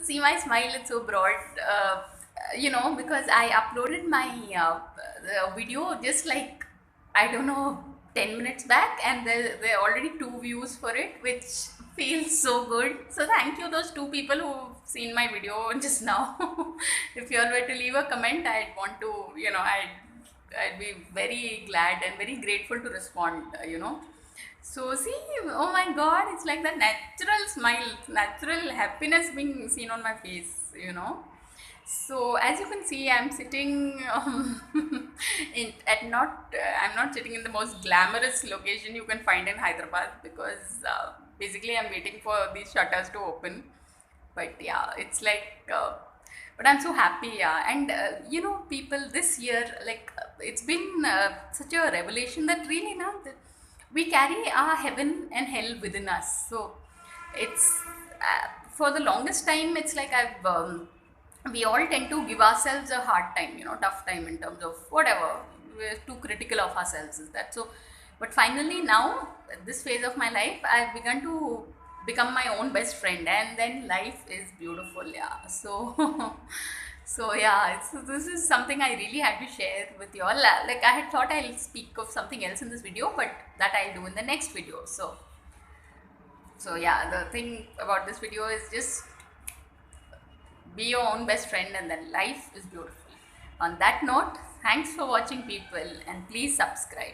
see my smile, it's so broad. Because I uploaded my video just like, I don't know, 10 minutes back, and there are already 2 views for it, which feels so good. So thank you, those 2 people who've seen my video just now. If you all were to leave a comment, I'd want to, I'd be very glad and very grateful to respond. So see, oh my God, it's like the natural smile, natural happiness being seen on my face. So as you can see, I'm sitting I'm not sitting in the most glamorous location you can find in Hyderabad, because basically I'm waiting for these shutters to open. But yeah, it's like, but I'm so happy, yeah. And people this year, like, it's been such a revelation that really now that we carry our heaven and hell within us. So it's for the longest time, it's like we all tend to give ourselves a hard time, tough time in terms of whatever. We're too critical of ourselves, is that so? But finally, now, at this phase of my life, I've begun to become my own best friend, and then life is beautiful, yeah. So, so yeah, this is something I really had to share with you all. Like, I had thought I'll speak of something else in this video, but that I'll do in the next video. So yeah, the thing about this video is just be your own best friend, and then life is beautiful. On that note, thanks for watching, people, and please subscribe.